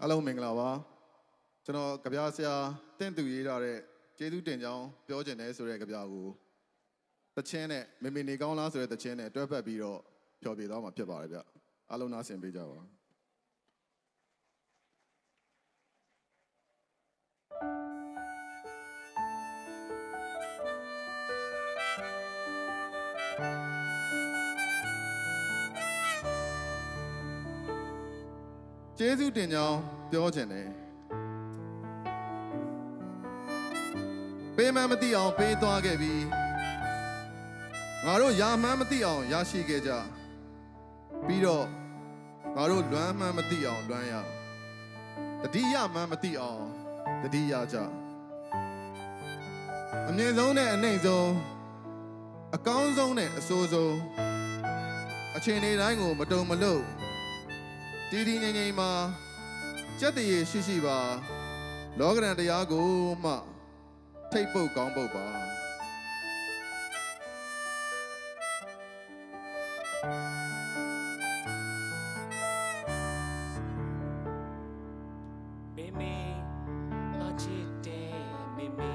အားလုံးမင်္ဂလာပါကျွန်တော်ကြပြဆရာတင့်သူရေးထားတဲ့ကျေးဇူးတင်ကြောင်းပြောချင်တယ်ဆိုတဲ့ကြပြကိုတချင်းနဲ့မေမေနေကောင်းလားဆိုတဲ့တချင်းနဲ့တွဲဖက်ပြီးတော့ဖျော်ပြသွားမှာဖြစ်ပါတယ်ဗျအားလုံးနားဆင်ပေးကြပါကျေးဇူးတင်ကြောင်းပြောချင်တယ်ပေးမှန်းမသိအောင်ပေးသွားခဲ့ပြီးငါတို့ရာမှန်းမသိအောင်ရရှိခဲ့ကြပြီးတော့ငါတို့လွမ်းမှန်းမသိအောင်လွမ်းရတတိယမှန်းမသိအောင်တတိယကြအမြင့်ဆုံးနဲ့အနှိမ့်ဆုံးအကောင်းဆုံးနဲ့အဆိုးဆုံးအချိန်တိုင်းကိုမတုံမလို့တီတီငိမ့်ငိမ့်မှာစက်တရေရှိရှိပါလောကရန်တရားကိုမှထိတ်ပုတ်ကောင်းပုတ်ပါမေမေအချစ်တဲ့မေမေ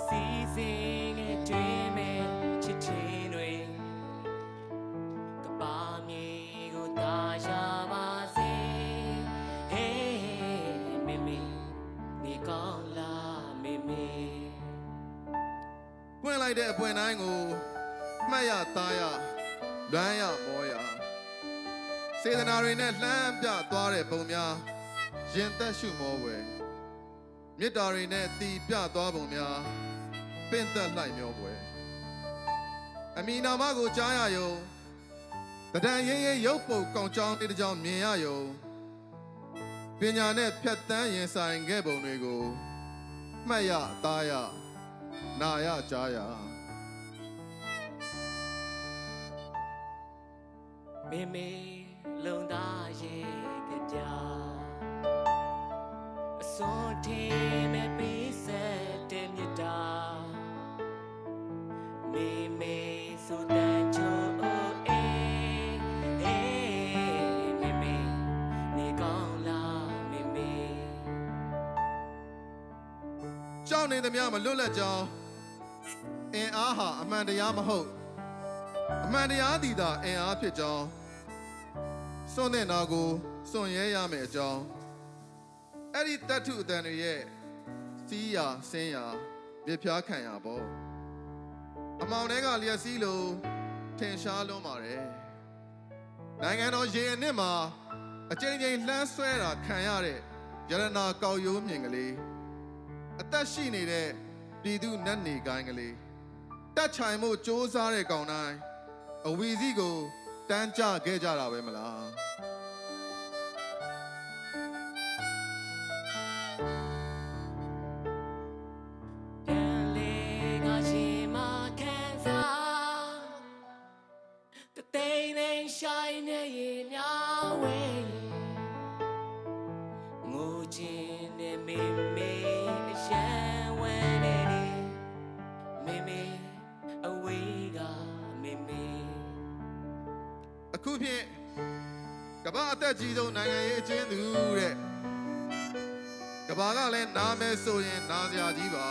စီစဉ်ရဲ့တွင်မဲ့ချစ်ချင်းတွေကပါမြေကိုတာယာပါစေဟေးမေမေနေကောင်းလားမေမေပွင့်လိုက်တဲ့အပွင့်တိုင်းကိုမှတ်ရသားရလွမ်းရမောရစေတနာတွေနဲ့လှမ်းပြသွားတဲ့ပုံများရင်သက်ရှုမောဝယ်မေတ္တာတွေနဲ့တီပြသွားပုံများပင့်သက်လိုက်မျောပွဲအမိနာမကိုကြားရယုံတဒံရင်ရင်ရုပ်ပုတ်ကောင်းချောင်းတစ်ကြောင်မြင်ရယုံပညာနဲ့ဖြတ်တန်းရင်ဆိုင်ခဲ့ပုံတွေကိုမှတ်ရသားရနာရကြားရမေမေလုံသားရဲ့ကြပြအစွန်ထေမဲ့ပေးဆက်တဲ့မြတ်တာမေမေဆိုတဲ့ချိုးအေးဟေးမေမေနေကောင်းလားမေမေ ကြောက်နေသမျှမလွတ်လပ်ကြောင်းအင်အားဟာအမှန်တရားမဟုတ်အမှန်တရားသည်သာအင်အားဖြစ်ကြောင်းစွန့်တဲ့နာကိုစွန့်ရဲရမယ်အကြောင်းအဲ့ဒီတတ္ထုအတန်တွေရဲ့စီးရာဆင်းရာမြဖြားခံရပေါ့အမောင်တွေကလျက်စီးလို့ထင်ရှားလွန်းပါတယ်နိုင်ငံတော်ရေအနှစ်မှာအကြိမ်ကြိမ်လှမ်းဆွဲတာခံရတဲ့ရတနာကောက်ရိုးမြင်ကလေးအသက်ရှိနေတဲ့ပြည်သူနတ်နေကိုင်းကလေးတက်ချိုင်မှုစ조사တဲ့ကောင်တိုင်းအဝီစီကိုတန်းကြခဲ့ကြတာပဲမလားပြန်လေကရှင်မခံစားတသိန်းသိန်းရှိုင်းနေရင်များဝဲငိုချင်းနဲ့မေမေအရှမ်းဝဲနေမေမေအဝေးကမေမေ အခုဖြင့်ကမ္ဘာအသက်ကြီးဆုံးနိုင်ငံရေးအကျဉ်းသူတဲ့ကမ္ဘာကလည်းနားမဲဆိုရင်နားစရာကြီးပါ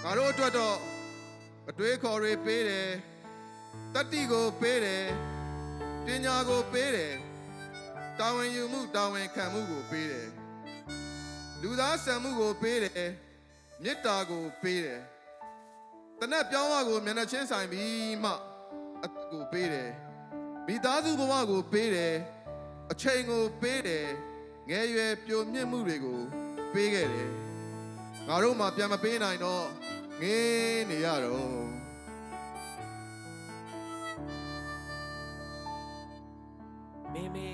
ငါတို့အတွက်တော့အတွေးခေါ်တွေပေးတယ်တတ္တိကိုပေးတယ်ပညာကိုပေးတယ်တာဝန်ယူမှုတာဝန်ခံမှုကိုပေးတယ်လူသားဆန်မှုကိုပေးတယ်မေတ္တာကိုပေးတယ်တနက်ပြောင်းဝကိုမျက်နှာချင်းဆိုင်ပြီးမှအကိုပေးတယ်မိသားစုဘဝကိုပေးတယ်အချိန်ကိုပေးတယ်ငယ်ရွယ်ပျိုမြင့်မှုတွေကိုပေးခဲ့တယ်ငါတို့မှပြန်မပေးနိုင်တော့ငေးနေရတော့မေမေ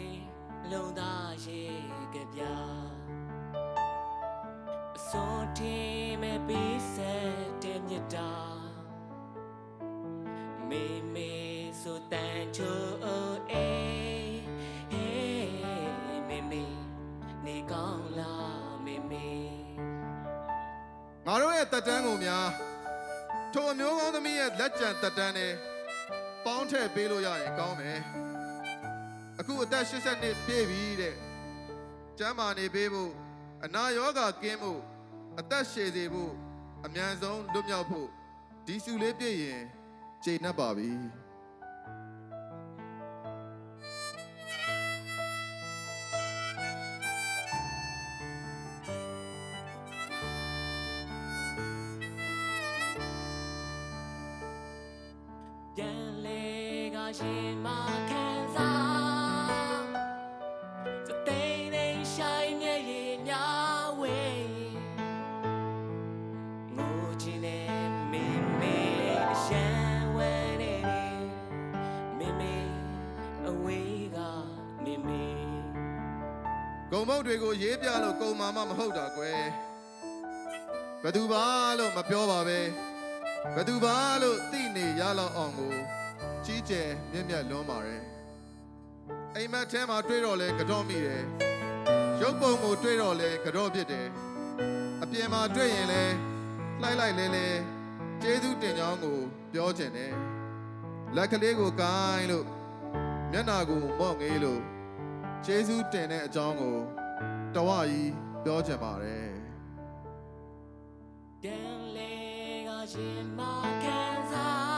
လုံသားရဲ့ကြပြအစွန်ထေမဲ့ပေးဆက်တဲ့မြတ်တာမေမေဆိုတန်ချိုးအေးဟေးမေမေနေကောင်းလားမေမေ ငါတို့ရဲ့တက်တန်းကိုများထိုအမျိုးကောင်းသမီးရဲ့လက်ကျန်တက်တန်းနဲ့ပေါင်းထည့်ပေးလို့ရရင်ကောင်းမယ်အ အခုအသက်80နှစ်ပြည့်ပြီတဲ့ကျမ်းမာနေပေးဖို့အနာရောဂါကင်းဖို့အသက်ရှည်စေဖို့အမြန်ဆုံးလွတ်မြောက်ဖို့ဒီစုလေးပြည့်ရင်ကျေနပ်ပါပြီပြန်လေကရှင်မခံစားစတဲ့တဲ့ဆိုင်မျက်ရည်များဝေးငိုချင်တဲ့မင်းမေအရှမ်းဝဲနေမင်းမေအဝေးကမင်းမေ ဂုံမုတ်တွေကိုရေးပြလို့ကုံမာမမဟုတ်တာကွယ်ဘယ်သူပါလို့မပြောပါပဲဘယ်သူပါလို့သိနေရလောက်အောင်ကိုကြီးကျယ်မြင့်မြတ်လွန်းပါတယ်အိမ်မက်ထဲမှာတွေ့တော့လဲကြော့မိတယ်ရုပ်ပုံကိုတွေ့တော့လဲကြော့ဖြစ်တယ်အပြင်မှာတွေ့ရင်လဲလိုက်လိုက်လဲလဲကျေးဇူးတင်ကြောင်းကိုပြောချင်တယ်လက်ကလေးကိုကိုင်းလို့မျက်နာကိုမော့ငေးလို့ကျေးဇူးတင်တဲ့အကြောင်းကိုတဝကြီးပြောချင်ပါတယ် ပြန်လေကရှင်မခံစား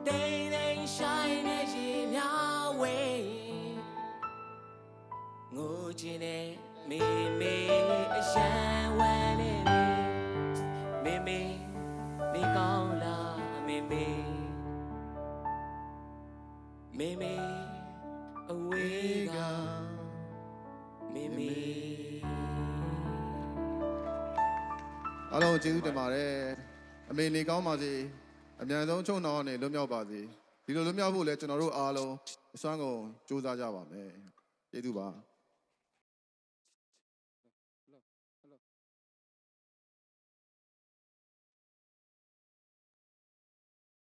တဲ့တဲ့ဆိုင်မျက်ရည်များဝေးငိုချင်တဲ့မေမေအရှမ်းဝဲနေမေမေနေကောင်းလားမေမေမေမေအဝေးကမေမေ အားလုံးကျေးဇူးတင်ပါတယ်အမေနေကောင်းပါစေအမြန်ဆုံးချုံနှောင်းနဲ့လွတ်မြောက်ပါစေဒီလိုလွတ်မြောက်ဖို့လဲကျွန်တော်တို့အားလုံးအစွမ်းကုန်စူးစမ်းကြပါမယ်ကျေးဇူးပါ